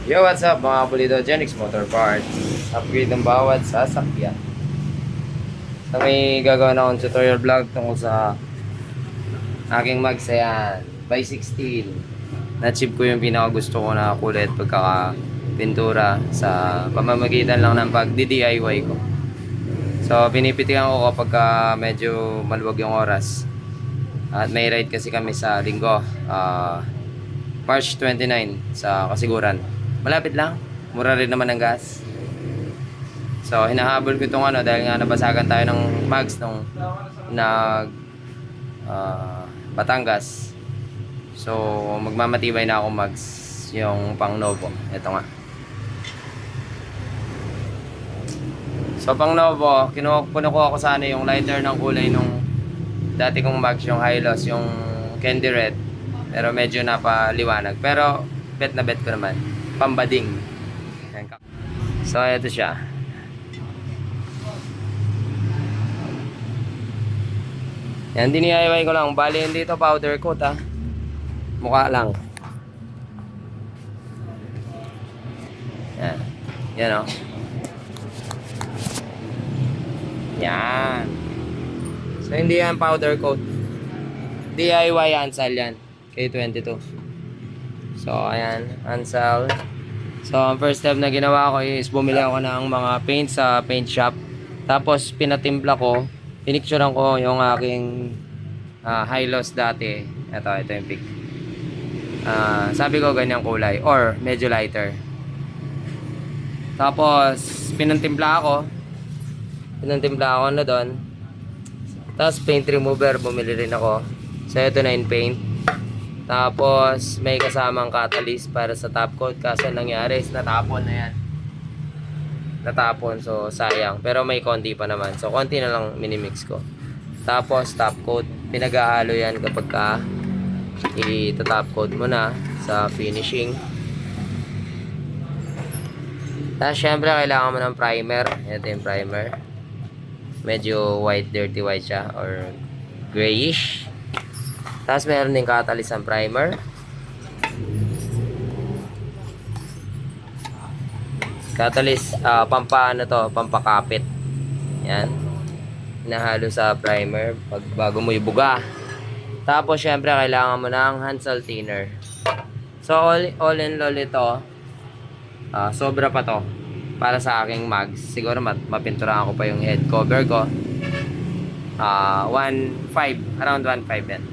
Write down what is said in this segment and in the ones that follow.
Yo, what's up mga Pulido Genix Motor Parts? Upgrade ng bawat sasakyan. So may gagawin akong tutorial vlog tungkol sa aking mags. Ayan, by 16. Na-achieve ko yung pinaka gusto ko na kulay at pagkakapintura sa pamamagitan lang ng pag-DIY ko. So pinipitikan ko kapag medyo maluwag yung oras. At may ride kasi kami sa linggo, March 29 sa Kasiguran. Malapit lang, mura rin naman ang gas. So hinahabol ko itong dahil nga nabasagan tayo ng mags nung Batangas. So magmamatibay na ako mags yung pang Novo. Ito nga. So pang Novo, kinukuha ko sana yung lighter ng kulay nung dati kong mags, yung Hylos, yung candy red. Pero medyo napaliwanag. Pero bet na bet ko naman. Pambading. So ito siya. Yan, DIY ko lang. Bali hindi ito powder coat ha. Mukha lang. Yan. Yan o. Yan. So hindi yan powder coat. DIY Ansal yan. K22. So ayan, Ansal. So ang first step na ginawa ko is bumili ako ng mga paint sa paint shop. Tapos pinatimpla ko, pinicturean ko yung aking Hylos dati. Ito yung pic. Sabi ko ganyang kulay or medyo lighter. Tapos pinantimpla ako. Pinantimpla ako na doon. Tapos paint remover bumili rin ako. So ito na yung paint. Tapos may kasamang catalyst para sa top coat kasi nangyari is natapon na yan. Natapon, so sayang. Pero may konti pa naman. So konti na lang minimix ko. Tapos top coat, pinaghahalo yan kapag i-top coat mo na sa finishing. Tapos syempre kailangan mo ng primer. Ito yung primer. Medyo white, dirty white siya or grayish. Tapos meron din catalyst ang primer. Catalyst, pampakapit. Yan. Hinahalo sa primer bago mo ibuga. Tapos syempre kailangan mo ng Hansel thinner. So all in all ito, sobra pa to para sa aking mags. Siguro mapinturahan ko pa yung head cover ko. 1.5, around 1.5 yan.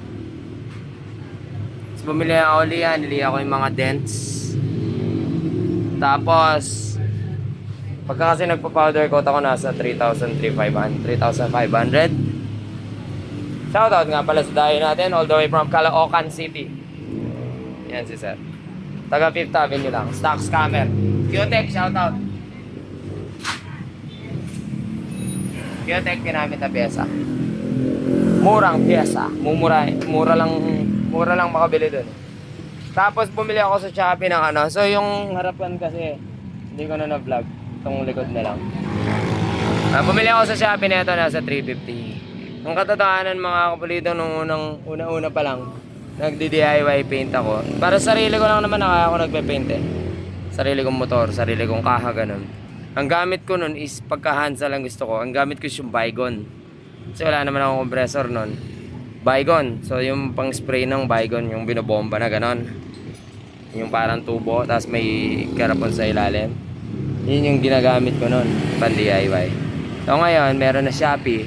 So, bumili ako ulit, nili ako yung mga dents. Tapos pagka kasi nagpa-powder coat ako, nasa 3,500. Shoutout nga pala sa dayo natin, all the way from Caloocan City. Yan si sir. Taga 5th Avenue lang. Stock Scammer. Qtech, shoutout. Qtech ginamit na pyesa. Murang pyesa. Mura lang makabili dun. Tapos bumili ako sa Shopee ng So yung harapan kasi hindi ko na vlog. Itong likod na lang. Bumili ako sa Shopee na ito, nasa 350. Ang katotohanan mga kapulido, nung una pa lang nagdi-DIY paint ako. Para sarili ko lang naman ako nagpe-paint eh. Sarili kong motor, sarili kong kaha, ganun. Ang gamit ko nun is pagka-Hansel lang gusto ko. Ang gamit ko is yung Baygon. Kasi wala naman akong compressor nun. Baygon. So yung pang spray ng Baygon, yung binobomba na ganon. Yung parang tubo, tapos may karapon sa ilalim. Yun yung ginagamit ko nun, pan DIY. So ngayon, meron na Shopee.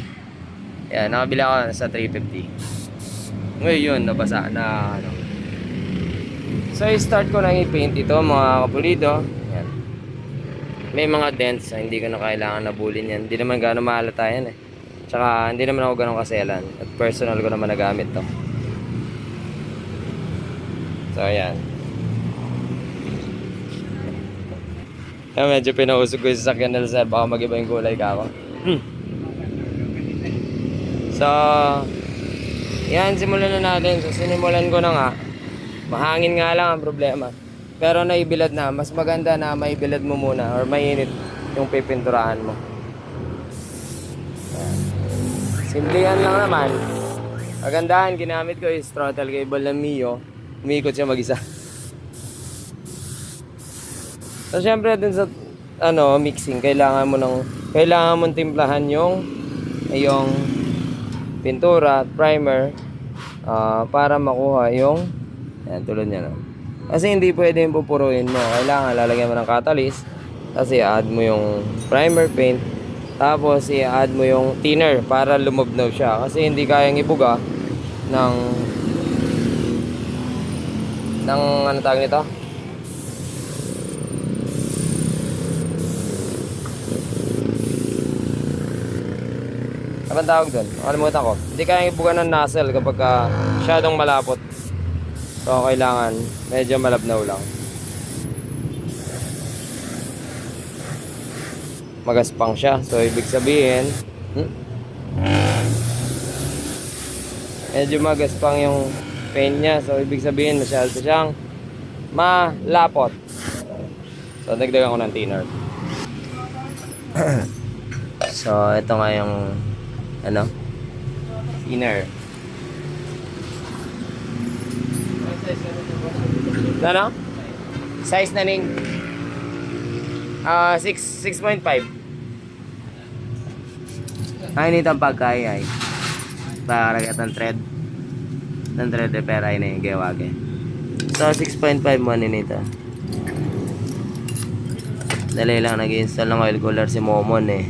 Yan, nakabili ako sa 350. Ngayon yun, nabasa na So i-start ko lang i-paint ito mga kapulido. Yan. May mga dents, hindi ko na kailangan nabulin yan. Hindi naman gano'ng mahalata yan eh. Tsaka hindi naman ako ganun kaselan. At personal ko naman nagamit to. So ayan. Kaya medyo pinausog ko yung sasakyan nila sir. Baka mag-iba yung kulay ka ako. So yan, simulan na natin. So sinimulan ko na nga. Mahangin nga lang ang problema. Pero naibilad na. Mas maganda na maibilad mo muna or mainit yung pipinturahan mo. Simplihan lang naman. Kagandahan, ginamit ko is throttle cable ng Mio. Umiikot siya mag-isa. So syempre dun sa mixing, kailangan mong timplahan yung pintura at primer para makuha yung tulad niya no. Kasi hindi pwede yung pupuruin mo. Kailangan lalagyan mo ng catalyst, kasi i-add mo yung primer paint, tapos i-add mo yung thinner para lumubnog siya. Kasi hindi kayang ibuga ng ano tawag nito? Anong tawag doon? Nakalimutan ko. Hindi kayang ibuga ng nozzle kapag masyadong malapot. So kailangan medyo malabnaw lang. Magaspang siya. So ibig sabihin medyo magaspang yung paint niya. So ibig sabihin masyado siyang malapot. So dagdagan ko ng thinner. So ito nga yung thinner. Ano? Size na ning 6.5. Ay nito ang pagkaya ay para gatang thread repair ay na yung gawage. So 6.5 mo nito. Dali lang nag-install ng oil cooler si Momon eh.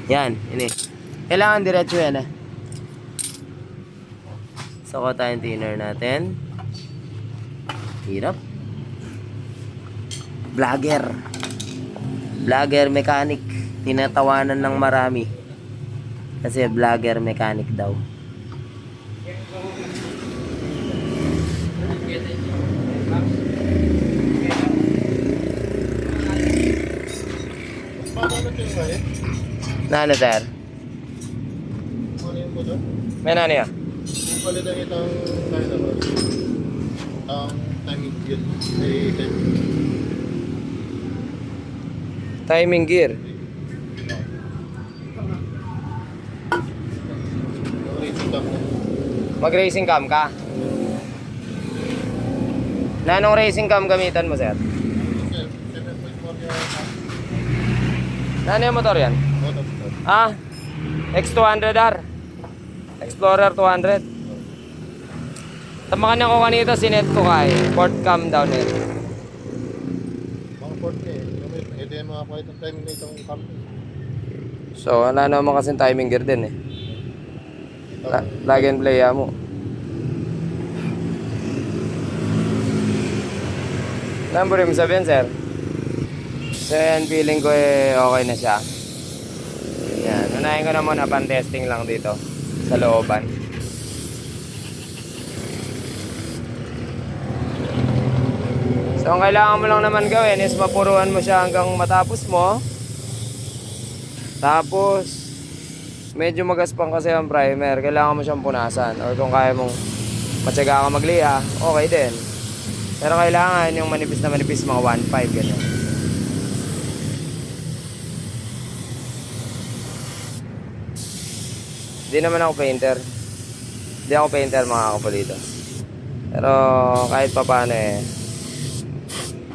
Yan, ini. Kailangan diretso yan Soko tayong thinner natin. Hirap. Vlogger mechanic. Tinatawanan ng marami. Kasi vlogger mechanic daw. Na ano sir? May nani ya? Palitan itong ang timing gear. Timing gear. Mag-racing cam ka? Na anong racing cam gamitan mo sir? 7.4 Na ano yung motor yan? X200R Explorer 200. Tamakan niya ko kanito, sinet ko kay port cam down eh. Mga port eh. Ito yung mga kahit ang timing na itong company. So wala naman kasing timing gear din eh. Plug and play mo. Number mo sabihin sir. So yan, feeling ko okay na siya. Yan, unahin ko na muna pan-testing lang dito sa looban. So ang kailangan mo lang naman gawin is mapuruan mo siya hanggang matapos mo. Tapos medyo magaspang kasi ang primer, kailangan mo siyang punasan. Or kung kaya mong matyaga ka magliha, okay din. Pero kailangan yung manipis na manipis, mga 1.5 ganyan. Hindi naman ako painter. Hindi ako painter mga kapolito. Pero kahit pa paano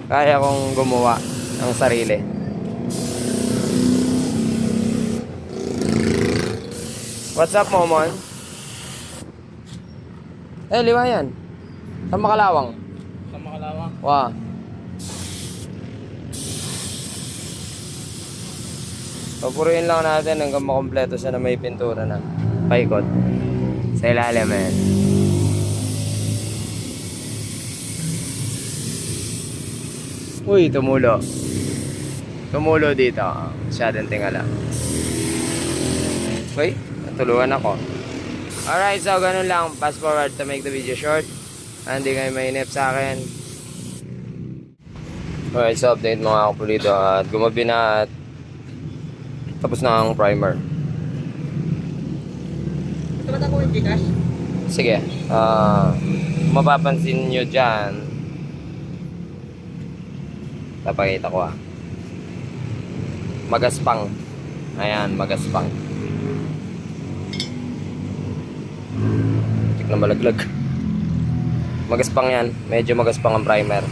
kaya kong gumawa ng sarili. What's up, Momon? Liwa yan. Sa Makalawang. Sa Makalawang? Wow. Papuruin lang natin hanggang makompleto siya na may pintura na paikot sa ilalim Uy, tumulo. Tumulo dito. Masyadong tingala. Uy, natuluan ako. Alright, so ganun lang. Fast forward to make the video short. Hindi kayo mainip sa akin. Alright, so update mga kapulido. At gumabi na at tapos na ang primer. Ito ba ako yung Gcash? Sige. Mapapansin nyo dyan. Papakita ko Magaspang. Ayan, magaspang. Tik na malaglag. Magaspang yan. Medyo magaspang ang primer.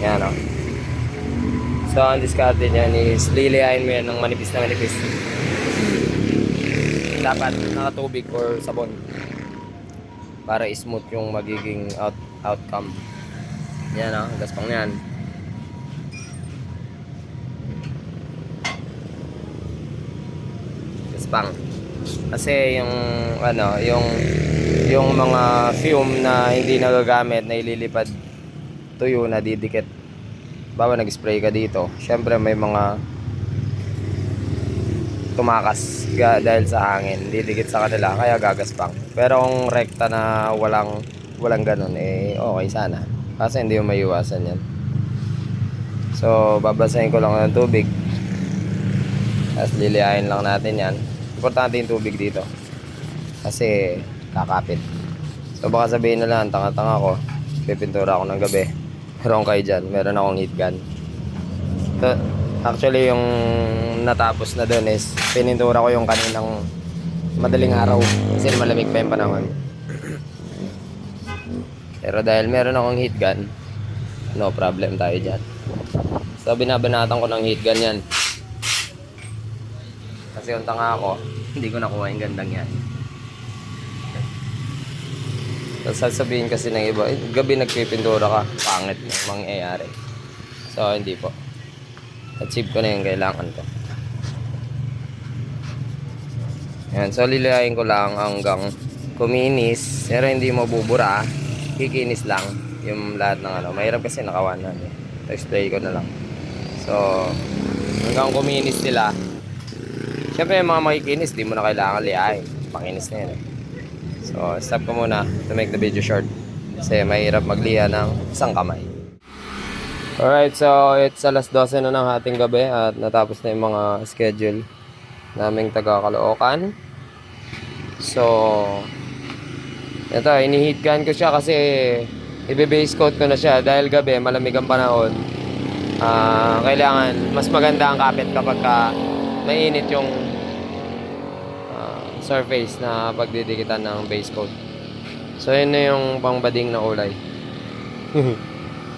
Yan o. So, ang discarte niyan is lilihain mo yan ng manipis na manipis. Dapat nakatubig or sabon para smooth yung magiging outcome. Yan o, gaspang yan. Gaspang. Kasi yung ano, yung mga fume na hindi nagagamit na ililipad tuyo na didikit. Bawa nag-spray ka dito, syempre may mga tumakas dahil sa hangin, didikit sa kanila kaya gagaspang. Pero kung rekta na walang ganun eh okay sana. Kasi hindi mo maiwasan yan. So babasahin ko lang ng tubig. Tapos lilihain lang natin yan. Importante yung tubig dito. Kasi kakapit. So baka sabihin na lang, tanga-tanga ko. Pipintura ako ng gabi. Meron kayo dyan. Meron akong heat gun. So, actually yung natapos na dun is pinintura ko yung kaninang madaling araw. Kasi malamig pa yung panahon. Pero dahil meron akong heat gun, no problem tayo dyan. So binabanatan ko ng heat gun yan. Kasi yung tanga ako, hindi ko nakuha yung gandang yan. Tapos sasabihin kasi ng iba, gabi nagpipintura ka, pangit yung mangyayari. So hindi po. Achieve ko na yung kailangan ko. Yan, so lilihain ko lang hanggang kuminis. Pero hindi mabubura, kikinis lang yung lahat ng ano. Mahirap kasi nakawan na. So spray ko na lang. So hanggang kuminis sila. Siyempre yung mga makikinis, di mo na kailangan lihain. Pakinis na yan. So stop ko muna to make the video short. Kasi mahirap magliha ng isang kamay. Alright, so it's alas 12 na ng ating gabi at natapos na yung mga schedule naming taga Caloocan. So ito, ini-heat gun ko siya kasi i-base coat ko na siya dahil gabi malamig ang panahon. Kailangan mas maganda ang kapit kapag mainit yung surface na pagdidikitan ng base coat. So yun na yung pangbading na kulay.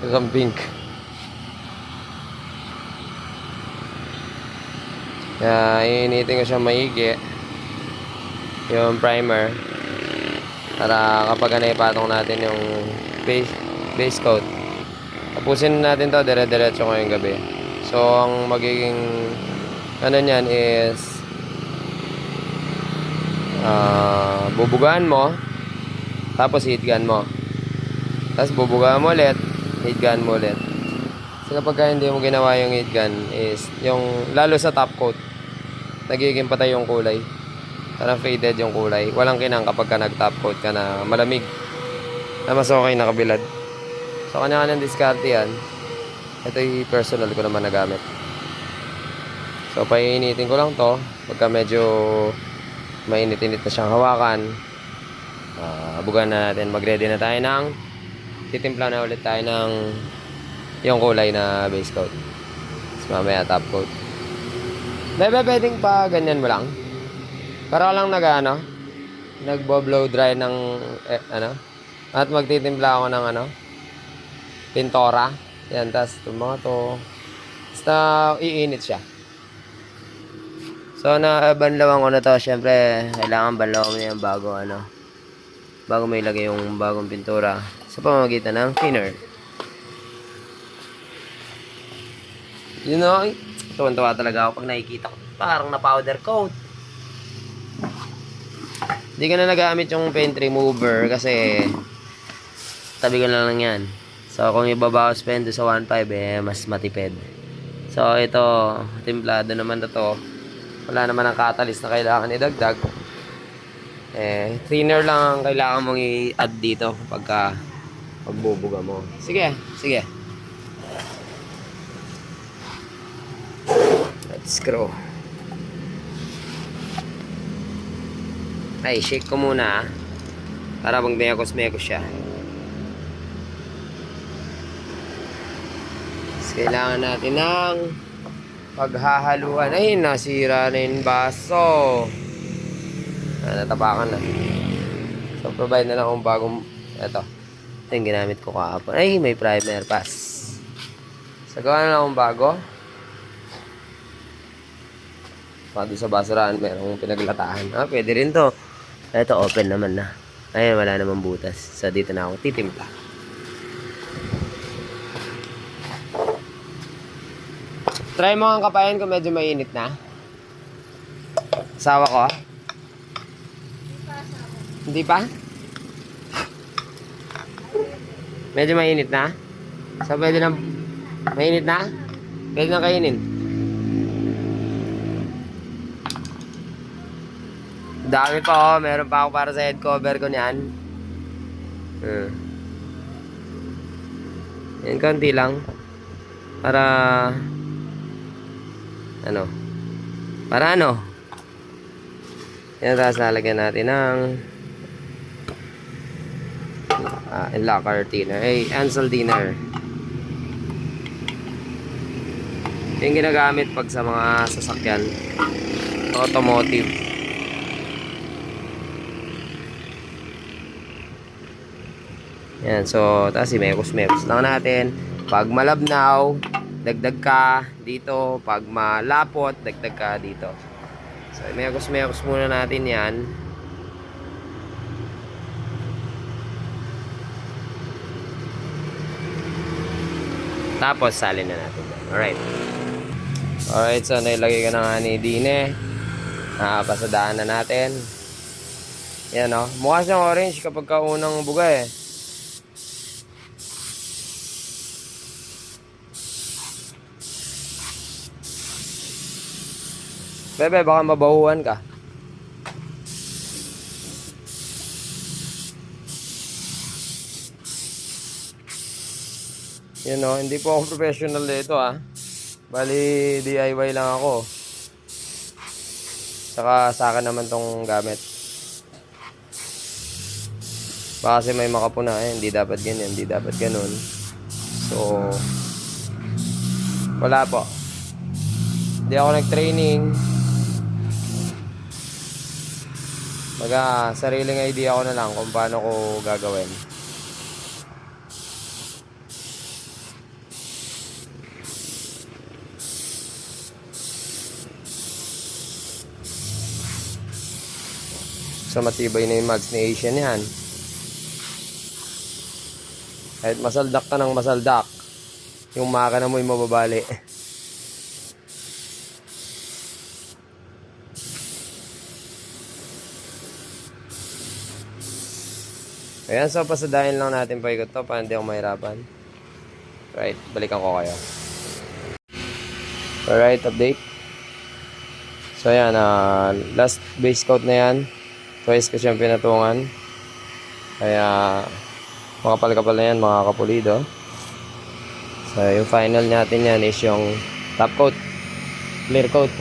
Isang pink. Kaya iinitin ko siya maigi yung primer para kapag naipatong natin yung base coat, tapusin natin to dire-diretso ngayong gabi. So ang magiging ano nyan is bubugaan mo, tapos heat gun mo, tapos bubugaan mo ulit, heat gun mo ulit. So kapag hindi mo ginawa yung heat gun is yung lalo sa top coat, nagiging patay yung kulay, parang faded yung kulay. Walang kinang kapag ka nag top coat ka na malamig na mas okay na kabilad. So kanya-kanyang diskarte yan. Ito yung personal ko naman nagamit. So painitin ko lang to pagka medyo mainit-init na siyang hawakan. Bugan na natin, mag-ready na tayo ng titimpla na ulit tayo ng yung kulay na base coat. Tapos mamaya top coat. Bebe, pwedeng pa ganyan mo lang para lang nagbo-blow dry ng at magtitimpla ako ng pintora. Yan, tas itong mga to basta iinit siya. So banlawan ko na to. Syempre kailangan banlawan mo yan bago may ilagay yung bagong pintura sa pamamagitan ng thinner. You know, tuwan-tuwa talaga ako pag nakikita ko parang na powder coat. Hindi ka na nagamit yung paint remover kasi tabi ko na lang yan. So kung ibabawas pa yun sa 1.5 mas matipid. So ito, timplado naman na to. Wala naman ang catalyst na kailangan idagdag. Thinner lang ang kailangan mong i-add dito pagka pagbubuga mo. Sige. Let's screw. Ay, shake ko muna para bang mekos-mekos siya. Kailangan natin ng paghahaluan. Ay, nasira na yung baso. Natapakan na. So, provide na lang akong bagong ito yung ginamit ko kahapon. Ay, may primer pass. Sagawa na lang akong bago. Baka doon sa basurahan, merong pinaglatahan. Pwede rin to. Ito, open naman na. Ayun, wala namang butas. So, dito na ako titimpla. Try mo ang kapayan kung medyo mainit na. Asawa ko. Hindi pa? Medyo mainit na? So, pwede na... Mainit na? Pwede na kainin. Dami pa, oh. Meron pa ako para sa head cover ko niyan. Yan, konti lang. Para... Ano? Para ano? Yan, tapos lalagyan natin ng... Locker thinner. Ansel thinner. Yung ginagamit pag sa mga sasakyan. Automotive. Yan, so, tapos i-mekos-mekos lang natin. Pag malabnaw, dagdag ka dito. Pag malapot, dagdag ka dito. So, i-mekos-mekos muna natin yan. Tapos, salin na natin. Alright. Alright, so nailagay ko na nga ni Dine. Pasadaan na natin. Yan, oh. Mukha siyang orange kapag kaunang buga eh. Bebe, baka mabahuan ka. Yan, oh. Hindi po ako professional dito, ah. Bali, DIY lang ako. Saka sa akin naman tong gamit. Baka kasi may makapuna eh. Hindi dapat ganyan, hindi dapat ganun. So, wala po. Hindi ako nag-training. Sariling idea ko na lang kung paano ko gagawin. So, matibay na yung mags ni Asian yan. Kahit masaldak ka ng masaldak, yung makina mo yung mababali. Ayan, so pasadahin lang natin pa ikot to para hindi ako mahirapan. Right, balikan ko kayo. Alright, update. So ayan, last base coat na yan. Twice ko siyang pinatungan. Kaya makapal-kapal na yan, mga kapulido. So yung final natin yan is yung top coat, clear coat.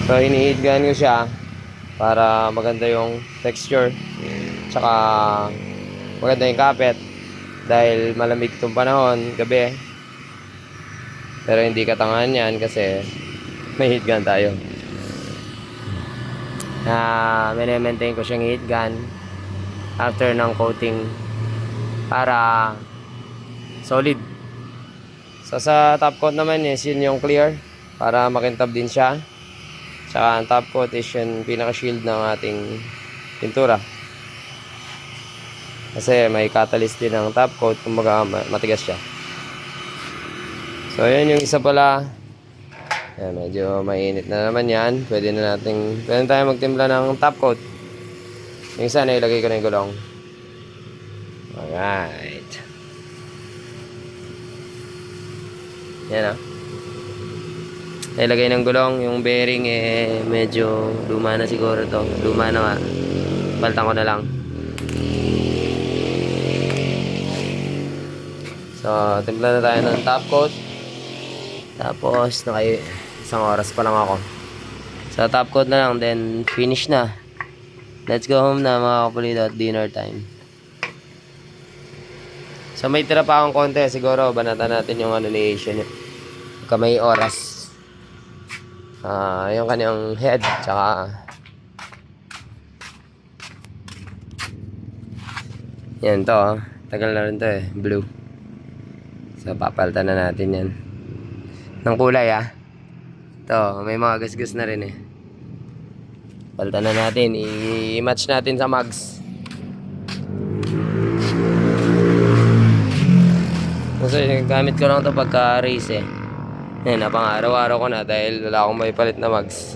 So ini-heatgun ko siya para maganda yung texture. Tsaka maganda yung kapit. Dahil malamig itong panahon, gabi. Pero hindi katangahan yan kasi may heat gun tayo. Mine-maintain ko siyang heat gun after ng coating para solid. So sa top coat naman is yun yung clear para makintab din siya. Tsaka ang top coat is yung pinaka-shield ng ating pintura. Kasi may catalyst din ng top coat, kumbaga matigas siya. So yun yung isa pala. Ayan, medyo mainit na naman yan. Pwede tayo magtimpla ng top coat. Yung isa na ilagay ko na yung gulong. Alright. Yan, ilagay ng gulong. Yung bearing medyo luma na siguro to. Luma na nga. Baltan ko na lang. So, timpla na tayo ng top coat. Tapos, isang oras pa lang ako. So, top coat na lang, then finish na. Let's go home na mga kapulido at dinner time. So, may tira pa akong konti. Siguro, banatan natin yung ni Asian. Kamay oras. Yung kanyang head, tsaka yan to, tagal na rin to blue. So, papalitan na natin yan. Ng kulay, ah. Ito, may mga gasgas na rin, eh. Palitan na natin. I-match natin sa mags. Kasi gamit ko lang ito pagka-race, eh. Yan, napang araw-araw ko na dahil wala akong may palit na mags.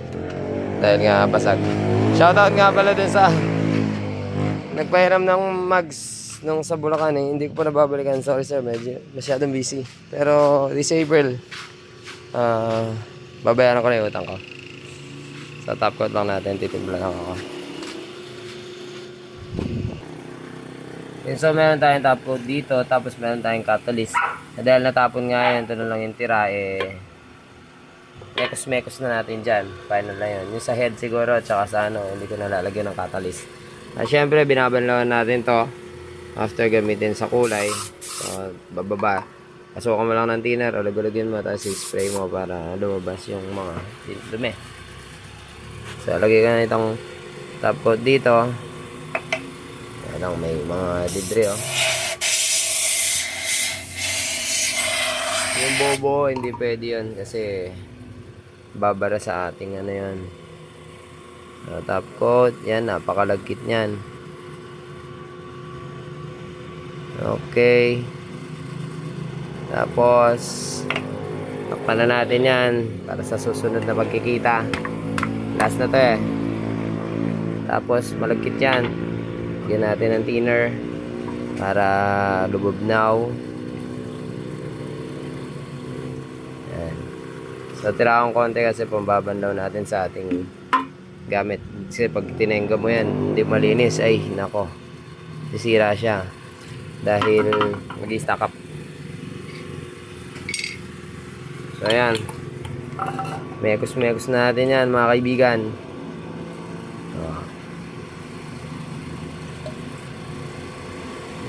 Dahil nga basag. Shoutout nga pala dun sa nagpahiram ng mags nung sa Bulacan, eh. Hindi ko pa nababalikan. Sorry sir, medyo masyadong busy. Pero this April, babayaran ko na yung utang ko. Sa top coat lang natin, titimpla lang ako. So meron tayong top coat dito, tapos meron tayong catalyst. Dahil natapon nga yan, ito na lang yung tira, eh. Mekos-mekos na natin dyan. Final na yun. Yung sa head siguro, at saka sa ano, hindi ko nalalagyan ng catalyst. At syempre, binabanlawan natin to after gamitin sa kulay. So, bababa. Pasukan mo lang ng thinner o lagulagin mo, tapos i-spray mo para lumabas yung mga dumi. So, lagay ka na itong top coat dito. Ayan, may mga didre, oh. Yung bobo, hindi pwede yun kasi babara sa ating ano yun. So, top coat, yan, napakalagkit nyan. Okay. Tapos, takpan na natin yan para sa susunod na pagkikita. Last na to, eh. Tapos, malagkit yan. Lagyan natin ng thinner para lubobnaw. Yan. So, tira akong konti kasi pambabanlaw natin sa ating gamit. Kasi pag tinengga mo yan, hindi malinis, ay, nako. Sisira siya. Dahil mag-i-stack up. So, ayan. Mekos-mekos natin yan, mga kaibigan.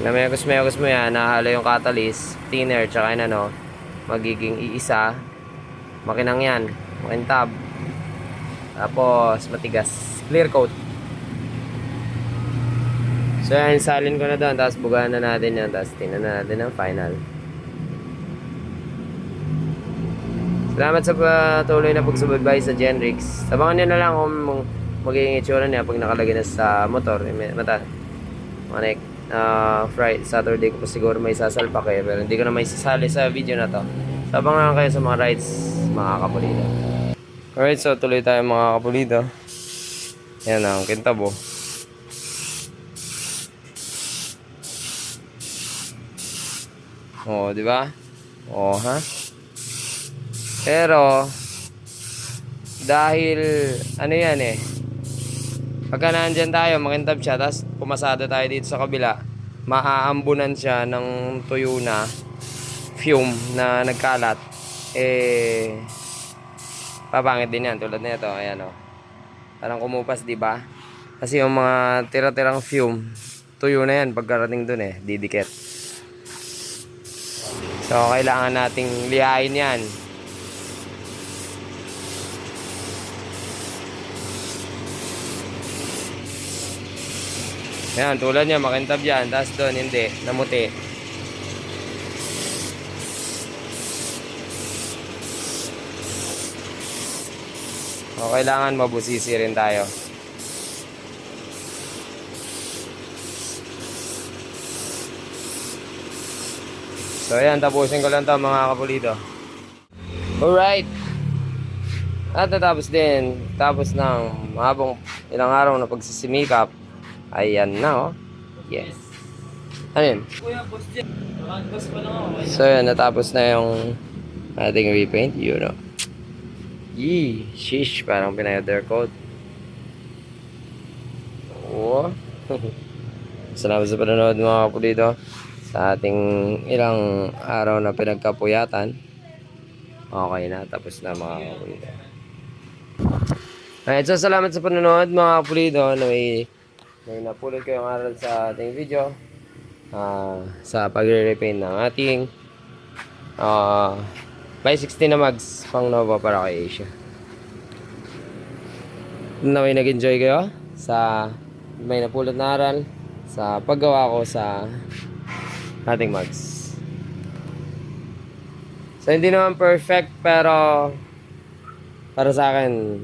Mekos-mekos mo yan, nahalo yung catalyst, thinner, tsaka yun ano, magiging iisa. Makinang yan, makintab. Tapos, matigas. Clear coat. So, yan, salin ko na doon, tapos bugaan na natin yan, tapos tingnan na natin ang final. Salamat sa patuloy na pagsubaybay sa Genrix. Sabangan nyo na lang kung magiging itsura niya pag nakalagay na sa motor. Friday, Saturday ko pa siguro may sasalpak, eh, pero hindi ko na may sasali sa video na to. Sabangan kayo sa mga rides, mga kapulido. Alright, so tuloy tayo mga kapulido. Yan ang kintabo. Oh, di ba? Oh, ha? Pero dahil ano yan, eh. Pagka nandyan tayo, makintab siya, tapos pumasada tayo dito sa kabila, maaambunan siya ng tuyo na fume na nagkalat, eh papangit din yan tulad nito. Ayan, oh. Parang kumupas, di ba? Kasi yung mga tira-tirang fume, tuyo na yan pagkarating dun, eh, didikit. So kailangan nating lihain yan. Ayan, tulad niya, makintab yan. Tapos doon, hindi. Namuti. O, kailangan mabusisi rin tayo. So, ayan. Tapusin ko lang to mga kapulido. Alright. At natapos din. Tapos ng habang ilang araw na pagsisimikap. Ayan na, oh. Yes. Ano yun? So, yun. Natapos na yung ating repaint. You know. Yee. Sheesh. Parang pinay-other coat. Oh. Salamat sa panonood mga kapulido. Sa ating ilang araw na pinagkapuyatan. Okay na. Tapos na mga kapulido. Alright. So, salamat sa panonood mga kapulido. May napulot ko yung aral sa ating video sa pagre-repaint ng ating by 60 na mags pang Nova para kay Asia. Naway nag-enjoy kayo sa may napulot na aral sa paggawa ko sa ating mags. So, hindi naman perfect, pero para sa akin,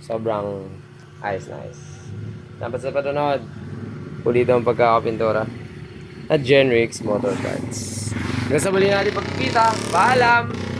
sobrang ayos na ayos. Dapat sa panonood, pulito ang pagkakapintura at Genrix Motor Parts. Hanggang sa muli natin pagkikita. Paalam!